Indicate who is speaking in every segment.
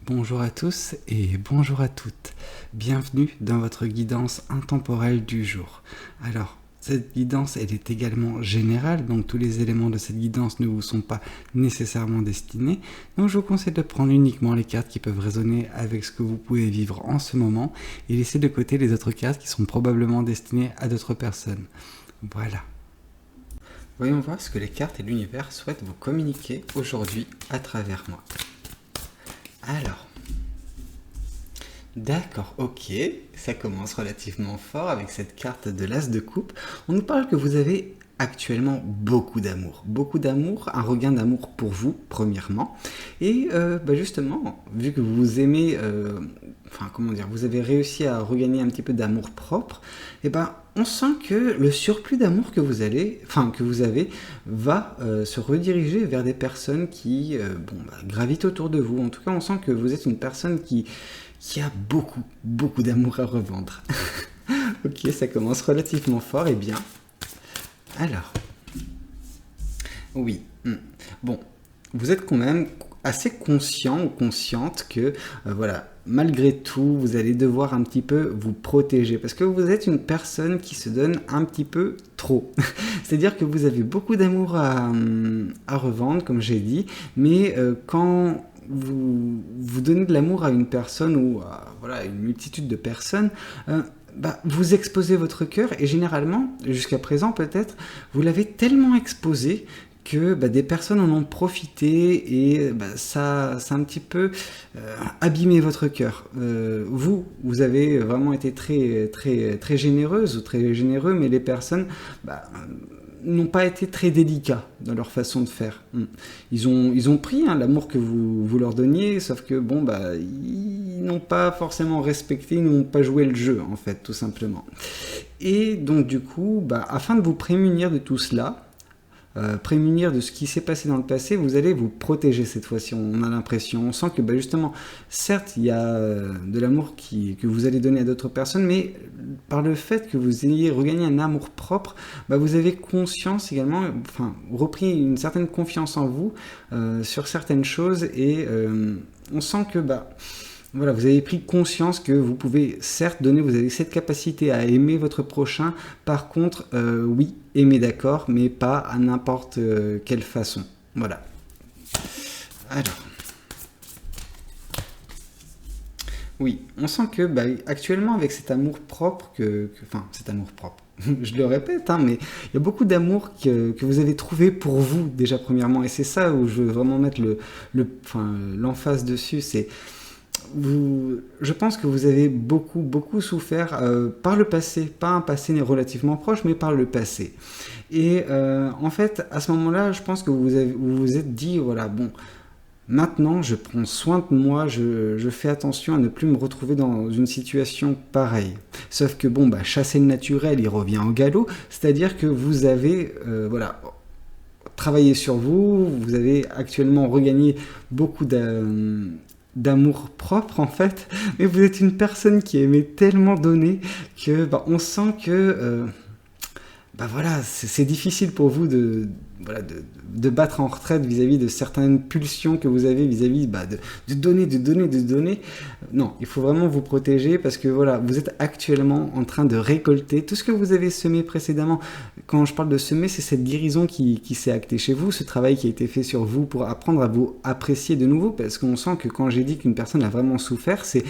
Speaker 1: Bonjour à tous et bonjour à toutes. Bienvenue dans votre guidance intemporelle du jour. Alors, cette guidance, elle est également générale, donc tous les éléments de cette guidance ne vous sont pas nécessairement destinés. Donc je vous conseille de prendre uniquement les cartes qui peuvent résonner avec ce que vous pouvez vivre en ce moment et laisser de côté les autres cartes qui sont probablement destinées à d'autres personnes. Voilà. Voyons voir ce que les cartes et l'univers souhaitent vous communiquer aujourd'hui à travers moi. Alors, d'accord, ok, ça commence relativement fort avec cette carte de l'As de coupe. On nous parle que vous avez actuellement beaucoup d'amour, un regain d'amour pour vous, premièrement. Et justement, vu que vous aimez, vous avez réussi à regagner un petit peu d'amour propre, on sent que le surplus d'amour que vous avez va se rediriger vers des personnes qui gravitent autour de vous. En tout cas, on sent que vous êtes une personne qui a beaucoup d'amour à revendre. Ok, ça commence relativement fort, et bien. Alors, oui, bon, vous êtes quand même assez conscient ou consciente que, malgré tout, vous allez devoir un petit peu vous protéger parce que vous êtes une personne qui se donne un petit peu trop. C'est-à-dire que vous avez beaucoup d'amour à revendre, comme j'ai dit, mais quand vous donnez de l'amour à une personne ou à une multitude de personnes, vous exposez votre cœur et généralement, jusqu'à présent peut-être, vous l'avez tellement exposé que des personnes en ont profité et ça a un petit peu abîmé votre cœur. Vous avez vraiment été très généreuse ou très généreux, mais les personnes n'ont pas été très délicats dans leur façon de faire. Ils ont pris l'amour que vous leur donniez, sauf que ils n'ont pas forcément respecté, ils n'ont pas joué le jeu en fait, tout simplement. Et donc du coup, afin de vous prémunir de tout cela, prémunir de ce qui s'est passé dans le passé, vous allez vous protéger cette fois-ci, on a l'impression. On sent que justement, certes, il y a de l'amour que vous allez donner à d'autres personnes, mais par le fait que vous ayez regagné un amour propre, vous avez conscience également, repris une certaine confiance en vous sur certaines choses et on sent que vous avez pris conscience que vous pouvez certes donner, vous avez cette capacité à aimer votre prochain, par contre, oui, aimer d'accord, mais pas à n'importe quelle façon. Voilà. Alors. Oui, on sent que actuellement avec cet amour propre, cet amour propre, je le répète, mais il y a beaucoup d'amour que vous avez trouvé pour vous déjà premièrement, et c'est ça où je veux vraiment mettre l'emphase dessus, c'est je pense que vous avez beaucoup souffert par le passé, pas un passé relativement proche, mais par le passé. Et en fait, à ce moment-là, je pense que vous vous êtes dit, maintenant, je prends soin de moi, je fais attention à ne plus me retrouver dans une situation pareille. Sauf que chasser le naturel, il revient au galop, c'est-à-dire que vous avez, travaillé sur vous, vous avez actuellement regagné beaucoup d'amour propre en fait, mais vous êtes une personne qui aimait tellement donner que on sent que c'est difficile pour vous de battre en retraite vis-à-vis de certaines pulsions que vous avez vis-à-vis de donner. Non, il faut vraiment vous protéger parce que vous êtes actuellement en train de récolter tout ce que vous avez semé précédemment. Quand je parle de semer, c'est cette guérison qui s'est actée chez vous, ce travail qui a été fait sur vous pour apprendre à vous apprécier de nouveau, parce qu'on sent que quand j'ai dit qu'une personne a vraiment souffert, c'est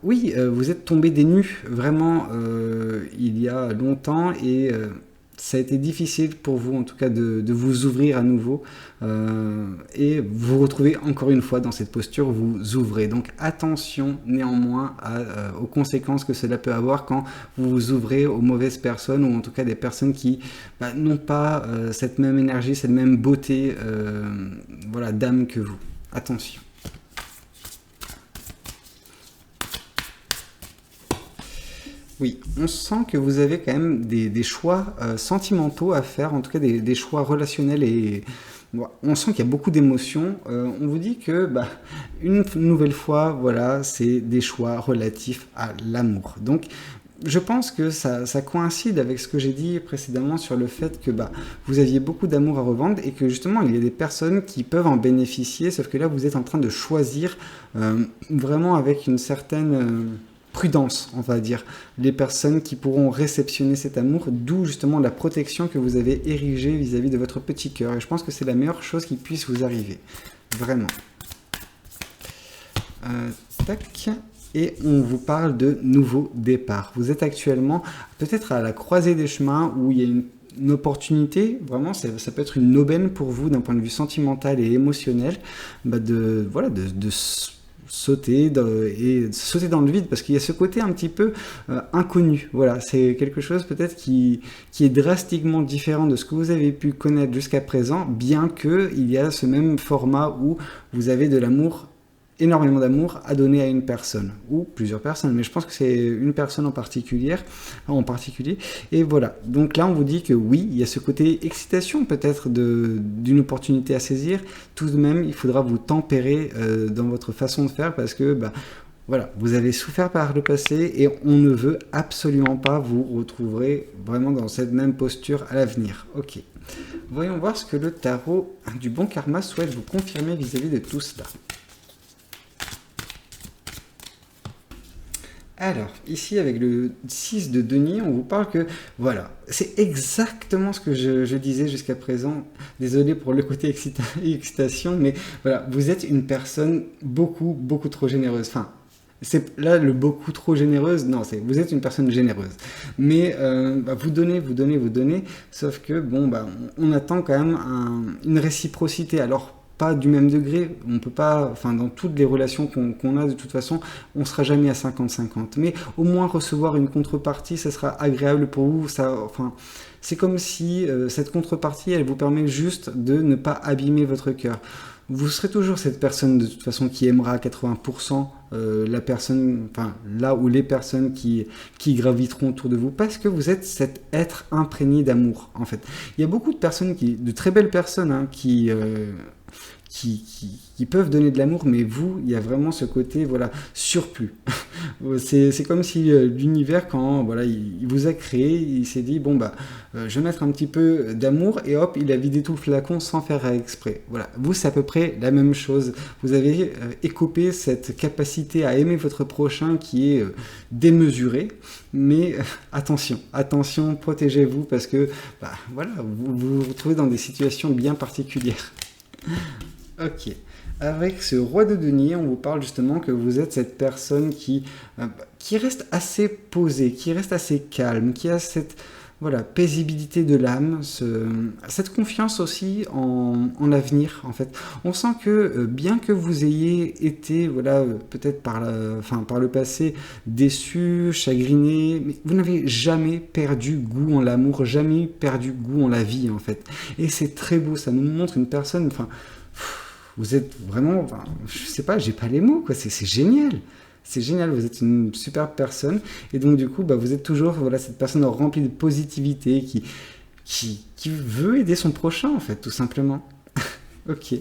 Speaker 1: oui, vous êtes tombé des nues vraiment il y a longtemps et ça a été difficile pour vous en tout cas de vous ouvrir à nouveau et vous retrouvez encore une fois dans cette posture, vous ouvrez. Donc attention néanmoins aux conséquences que cela peut avoir quand vous vous ouvrez aux mauvaises personnes ou en tout cas des personnes qui n'ont pas cette même énergie, cette même beauté d'âme que vous. Attention. Oui, on sent que vous avez quand même des choix sentimentaux à faire, en tout cas des choix relationnels et on sent qu'il y a beaucoup d'émotions. On vous dit que une nouvelle fois, c'est des choix relatifs à l'amour. Donc je pense que ça coïncide avec ce que j'ai dit précédemment sur le fait que vous aviez beaucoup d'amour à revendre et que justement il y a des personnes qui peuvent en bénéficier, sauf que là vous êtes en train de choisir vraiment avec une certaine prudence, on va dire, les personnes qui pourront réceptionner cet amour, d'où justement la protection que vous avez érigée vis-à-vis de votre petit cœur. Et je pense que c'est la meilleure chose qui puisse vous arriver, vraiment. Tac. Et on vous parle de nouveau départ. Vous êtes actuellement peut-être à la croisée des chemins où il y a une opportunité, vraiment, ça peut être une aubaine pour vous d'un point de vue sentimental et émotionnel, de sauter et sauter dans le vide, parce qu'il y a ce côté un petit peu inconnu. Voilà, c'est quelque chose peut-être qui est drastiquement différent de ce que vous avez pu connaître jusqu'à présent, bien qu'il y a ce même format où vous avez de l'amour, énormément d'amour à donner à une personne, ou plusieurs personnes, mais je pense que c'est une personne en particulier. Et voilà, donc là on vous dit que oui, il y a ce côté excitation peut-être d'une opportunité à saisir. Tout de même, il faudra vous tempérer dans votre façon de faire, parce que voilà, vous avez souffert par le passé et on ne veut absolument pas vous retrouver vraiment dans cette même posture à l'avenir. Ok, voyons voir ce que le tarot du bon karma souhaite vous confirmer vis-à-vis de tout cela. Alors, ici, avec le 6 de denier, on vous parle que, voilà, c'est exactement ce que je disais jusqu'à présent. Désolé pour le côté excitation, mais voilà, vous êtes une personne beaucoup, beaucoup trop généreuse. Enfin, c'est là le beaucoup trop généreuse, non, vous êtes une personne généreuse. Mais vous donnez, sauf que, on attend quand même une réciprocité. Alors, pas du même degré, on peut pas, enfin dans toutes les relations qu'on a de toute façon, on sera jamais à 50-50, mais au moins recevoir une contrepartie, ça sera agréable pour vous, c'est comme si cette contrepartie, elle vous permet juste de ne pas abîmer votre cœur. Vous serez toujours cette personne de toute façon qui aimera à 80% la personne, enfin là où les personnes qui graviteront autour de vous, parce que vous êtes cet être imprégné d'amour en fait. Il y a beaucoup de personnes, de très belles personnes qui peuvent donner de l'amour, mais vous, il y a vraiment ce côté surplus. C'est comme si l'univers, quand il vous a créé, il s'est dit je vais mettre un petit peu d'amour, et hop, il a vidé tout le flacon sans faire exprès. Voilà, vous, c'est à peu près la même chose. Vous avez écopé cette capacité à aimer votre prochain qui est démesurée, mais attention, protégez-vous, parce que vous vous retrouvez dans des situations bien particulières. Ok. Avec ce roi de denier, on vous parle justement que vous êtes cette personne qui reste assez posée, qui reste assez calme, qui a cette paisibilité de l'âme, cette confiance aussi en l'avenir en fait. On sent que bien que vous ayez été peut-être par le passé déçu, chagriné, mais vous n'avez jamais perdu goût en l'amour, jamais perdu goût en la vie en fait. Et c'est très beau, ça nous montre une personne, vous êtes vraiment, je sais pas, j'ai pas les mots quoi, c'est génial. C'est génial, vous êtes une superbe personne, et donc du coup, vous êtes toujours cette personne remplie de positivité qui veut aider son prochain, en fait, tout simplement. Ok.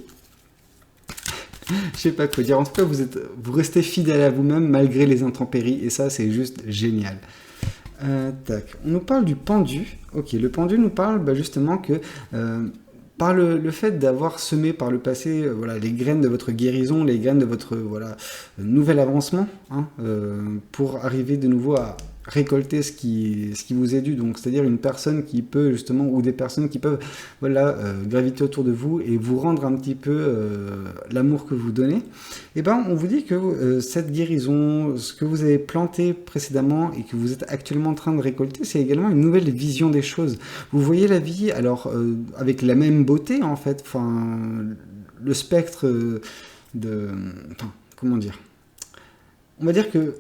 Speaker 1: Je sais pas quoi dire, en tout cas, vous restez fidèle à vous-même malgré les intempéries, et ça, c'est juste génial. Tac. On nous parle du pendu. Ok, le pendu nous parle justement que... par le fait d'avoir semé par le passé les graines de votre guérison, les graines de votre nouvel avancement, pour arriver de nouveau à récolter ce qui vous est dû, donc c'est-à-dire une personne qui peut justement, ou des personnes qui peuvent graviter autour de vous et vous rendre un petit peu l'amour que vous donnez, et on vous dit que cette guérison, ce que vous avez planté précédemment et que vous êtes actuellement en train de récolter, c'est également une nouvelle vision des choses. Vous voyez la vie avec la même beauté en fait, le spectre comment dire, on va dire que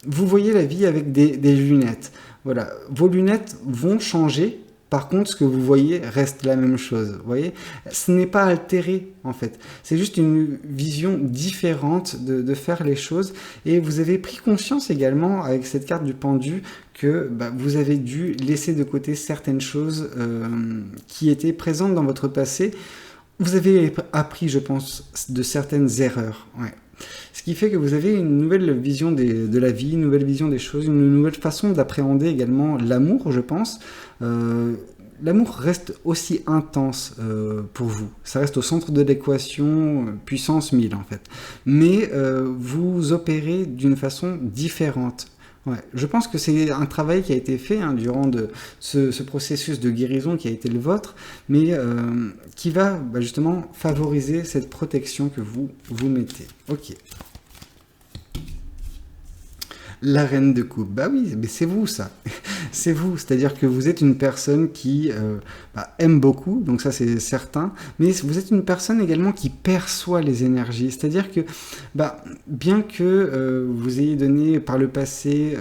Speaker 1: vous voyez la vie avec des lunettes. Voilà, vos lunettes vont changer. Par contre, ce que vous voyez reste la même chose. Vous voyez, ce n'est pas altéré en fait. C'est juste une vision différente de faire les choses. Et vous avez pris conscience également avec cette carte du pendu que vous avez dû laisser de côté certaines choses qui étaient présentes dans votre passé. Vous avez appris, je pense, de certaines erreurs. Ouais. Ce qui fait que vous avez une nouvelle vision de la vie, une nouvelle vision des choses, une nouvelle façon d'appréhender également l'amour, je pense. L'amour reste aussi intense pour vous. Ça reste au centre de l'équation, puissance 1000 en fait. Mais vous opérez d'une façon différente. Ouais, je pense que c'est un travail qui a été fait durant ce processus de guérison qui a été le vôtre, mais qui va justement favoriser cette protection que vous mettez. Ok. La reine de coupe, bah oui, mais c'est vous ça, c'est vous, c'est-à-dire que vous êtes une personne qui aime beaucoup, donc ça c'est certain, mais vous êtes une personne également qui perçoit les énergies, c'est-à-dire que bien que vous ayez donné par le passé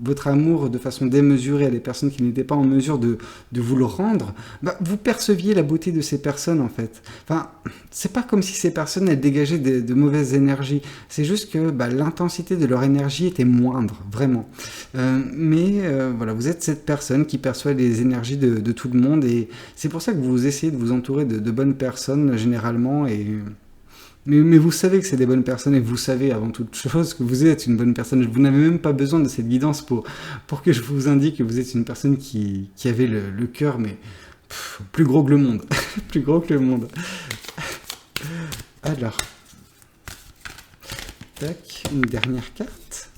Speaker 1: votre amour de façon démesurée à des personnes qui n'étaient pas en mesure de vous le rendre, vous perceviez la beauté de ces personnes en fait. Enfin, c'est pas comme si ces personnes elles dégageaient de mauvaises énergies, c'est juste que l'intensité de leur énergie était moindre, vraiment. Voilà, vous êtes cette personne qui perçoit les énergies de tout le monde et c'est pour ça que vous essayez de vous entourer de bonnes personnes généralement mais vous savez que c'est des bonnes personnes et vous savez avant toute chose que vous êtes une bonne personne. Vous n'avez même pas besoin de cette guidance pour que je vous indique que vous êtes une personne qui avait le cœur, mais plus gros que le monde. Plus gros que le monde. Alors. Tac, une dernière carte.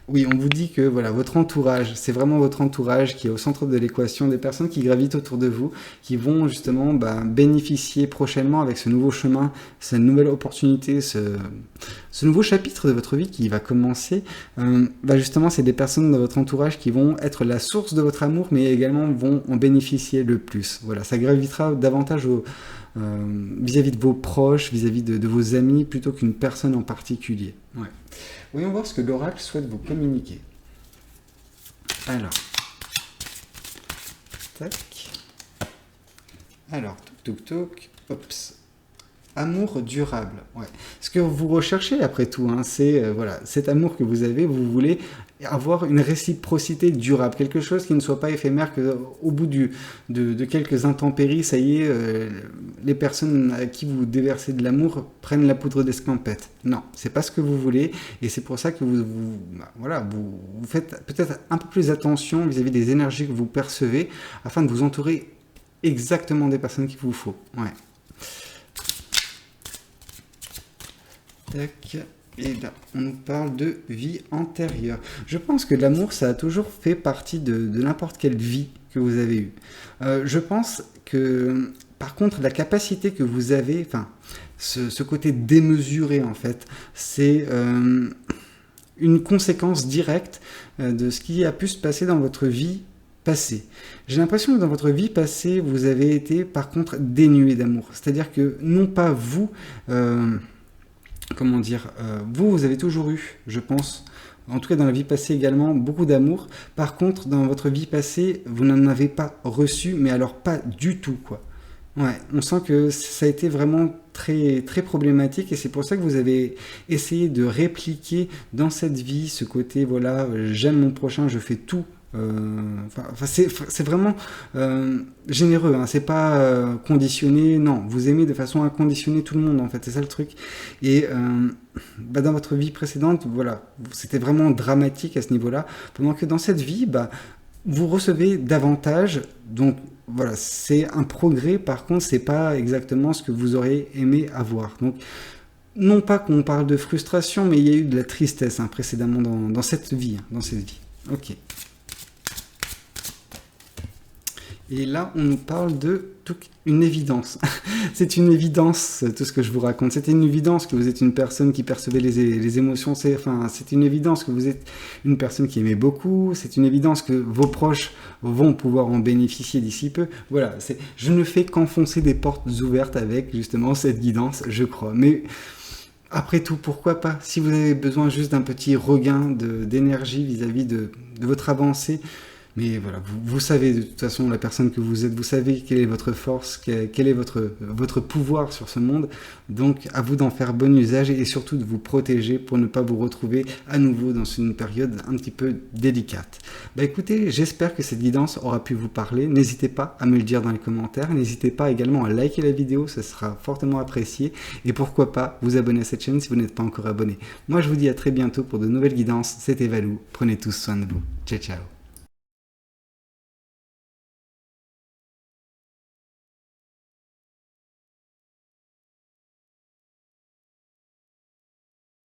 Speaker 1: Oui, on vous dit que voilà, votre entourage, c'est vraiment votre entourage qui est au centre de l'équation, des personnes qui gravitent autour de vous, qui vont justement bénéficier prochainement avec ce nouveau chemin, cette nouvelle opportunité, ce nouveau chapitre de votre vie qui va commencer. Justement, c'est des personnes de votre entourage qui vont être la source de votre amour, mais également vont en bénéficier le plus. Voilà, ça gravitera davantage vis-à-vis de vos proches, vis-à-vis de vos amis, plutôt qu'une personne en particulier. Ouais. Voyons voir ce que l'oracle souhaite vous communiquer. Alors. Tac. Alors, touk. Ops. Amour durable. Ouais. Ce que vous recherchez après tout, c'est cet amour que vous avez, vous voulez avoir une réciprocité durable, quelque chose qui ne soit pas éphémère, qu'au bout de quelques intempéries, ça y est, les personnes à qui vous déversez de l'amour prennent la poudre d'escampette. Non, c'est pas ce que vous voulez, et c'est pour ça que vous faites peut-être un peu plus attention vis-à-vis des énergies que vous percevez, afin de vous entourer exactement des personnes qu'il vous faut. Ouais. Tac. Et là, on nous parle de vie antérieure. Je pense que l'amour, ça a toujours fait partie de n'importe quelle vie que vous avez eue. Je pense que, par contre, la capacité que vous avez, ce côté démesuré, en fait, c'est une conséquence directe de ce qui a pu se passer dans votre vie passée. J'ai l'impression que dans votre vie passée, vous avez été, par contre, dénué d'amour. C'est-à-dire que, non pas vous... vous avez toujours eu, je pense, en tout cas dans la vie passée également, beaucoup d'amour. Par contre, dans votre vie passée, vous n'en avez pas reçu, mais alors pas du tout, quoi. Ouais, on sent que ça a été vraiment très, très problématique et c'est pour ça que vous avez essayé de répliquer dans cette vie ce côté, j'aime mon prochain, je fais tout. C'est vraiment généreux, c'est pas conditionné, non, vous aimez de façon inconditionnée tout le monde en fait, c'est ça le truc. Et dans votre vie précédente, c'était vraiment dramatique à ce niveau-là, pendant que dans cette vie, vous recevez davantage, donc c'est un progrès, par contre c'est pas exactement ce que vous auriez aimé avoir. Donc non pas qu'on parle de frustration, mais il y a eu de la tristesse précédemment dans cette vie, Ok. Et là, on nous parle une évidence. C'est une évidence, tout ce que je vous raconte. C'était une évidence que vous êtes une personne qui percevait les émotions. C'est une évidence que vous êtes une personne qui aimait beaucoup. C'est une évidence que vos proches vont pouvoir en bénéficier d'ici peu. Voilà, je ne fais qu'enfoncer des portes ouvertes avec, justement, cette guidance, je crois. Mais... après tout, pourquoi pas? Si vous avez besoin juste d'un petit regain d'énergie vis-à-vis de votre avancée, Mais voilà, vous savez de toute façon la personne que vous êtes, vous savez quelle est votre force, quel est votre pouvoir sur ce monde. Donc à vous d'en faire bon usage et surtout de vous protéger pour ne pas vous retrouver à nouveau dans une période un petit peu délicate. Bah écoutez, j'espère que cette guidance aura pu vous parler. N'hésitez pas à me le dire dans les commentaires. N'hésitez pas également à liker la vidéo, ça sera fortement apprécié. Et pourquoi pas vous abonner à cette chaîne si vous n'êtes pas encore abonné. Moi je vous dis à très bientôt pour de nouvelles guidances. C'était Valou, prenez tous soin de vous. Ciao ciao.